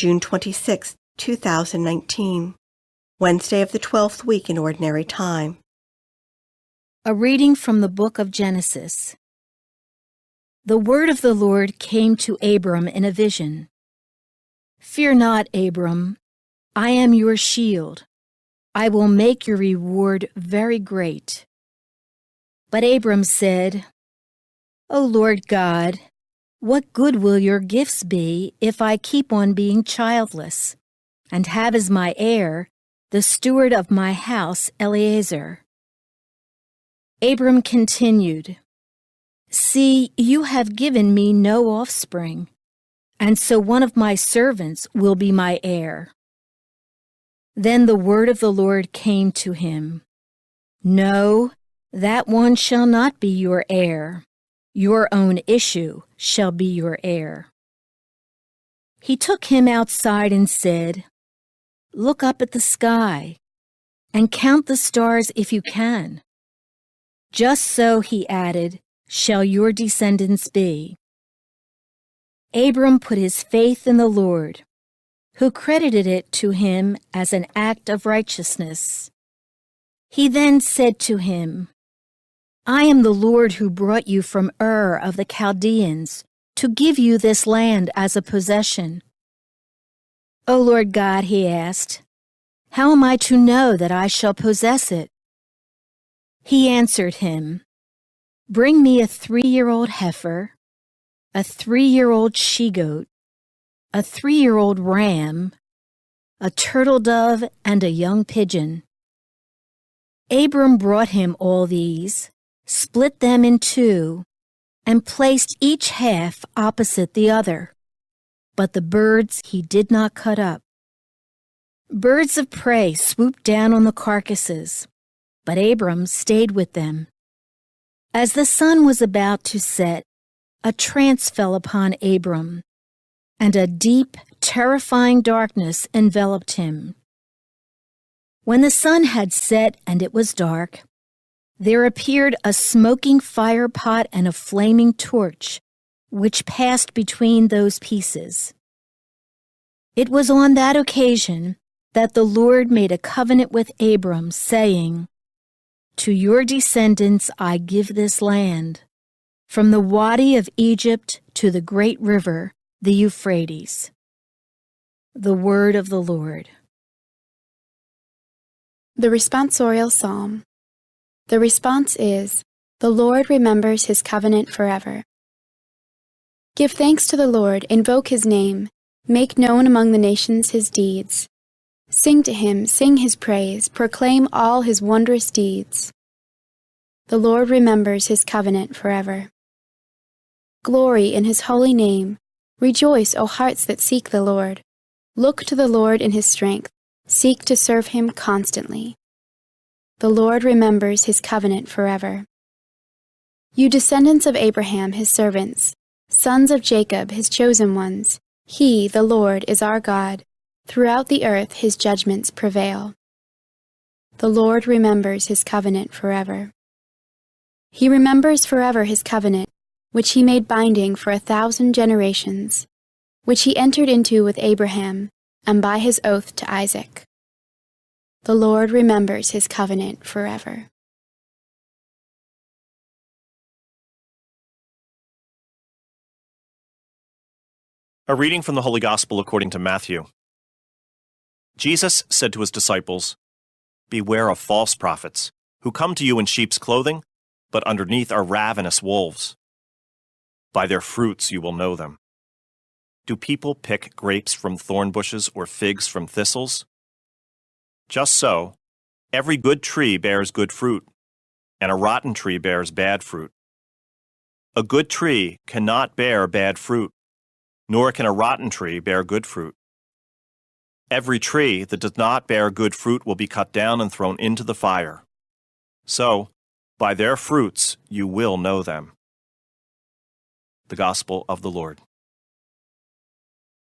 June 26, 2019, Wednesday of the 12th week in Ordinary Time. A reading from the book of Genesis. The word of the Lord came to Abram in a vision. Fear not, Abram, I am your shield. I will make your reward very great. But Abram said, O Lord God, what good will your gifts be if I keep on being childless, and have as my heir the steward of my house, Eliezer? Abram continued, See, you have given me no offspring, and so one of my servants will be my heir. Then the word of the Lord came to him, No, that one shall not be your heir. Your own issue shall be your heir. He took him outside and said, Look up at the sky, and count the stars if you can. Just so, he added, shall your descendants be. Abram put his faith in the Lord, who credited it to him as an act of righteousness. He then said to him, I am the Lord who brought you from Ur of the Chaldeans to give you this land as a possession. O Lord God, he asked, how am I to know that I shall possess it? He answered him, Bring me a 3-year-old heifer, a 3-year-old she-goat, a 3-year-old ram, a turtle dove, and a young pigeon. Abram brought him all these, split them in two, and placed each half opposite the other. But the birds he did not cut up. Birds of prey swooped down on the carcasses, but Abram stayed with them. As the sun was about to set, a trance fell upon Abram, and a deep, terrifying darkness enveloped him. When the sun had set and it was dark, there appeared a smoking fire pot and a flaming torch, which passed between those pieces. It was on that occasion that the Lord made a covenant with Abram, saying, To your descendants I give this land, from the Wadi of Egypt to the great river, the Euphrates. The word of the Lord. The responsorial psalm. The response is, The Lord remembers his covenant forever. Give thanks to the Lord, invoke his name, make known among the nations his deeds. Sing to him, sing his praise, proclaim all his wondrous deeds. The Lord remembers his covenant forever. Glory in his holy name. Rejoice, O hearts that seek the Lord. Look to the Lord in his strength. Seek to serve him constantly. The Lord remembers his covenant forever. You descendants of Abraham, his servants, sons of Jacob, his chosen ones, he, the Lord, is our God. Throughout the earth his judgments prevail. The Lord remembers his covenant forever. He remembers forever his covenant, which he made binding for 1,000 generations, which he entered into with Abraham, and by his oath to Isaac. The Lord remembers his covenant forever. A reading from the Holy Gospel according to Matthew. Jesus said to his disciples, Beware of false prophets, who come to you in sheep's clothing, but underneath are ravenous wolves. By their fruits you will know them. Do people pick grapes from thorn bushes or figs from thistles? Just so, every good tree bears good fruit, and a rotten tree bears bad fruit. A good tree cannot bear bad fruit, nor can a rotten tree bear good fruit. Every tree that does not bear good fruit will be cut down and thrown into the fire. So, by their fruits you will know them. The Gospel of the Lord.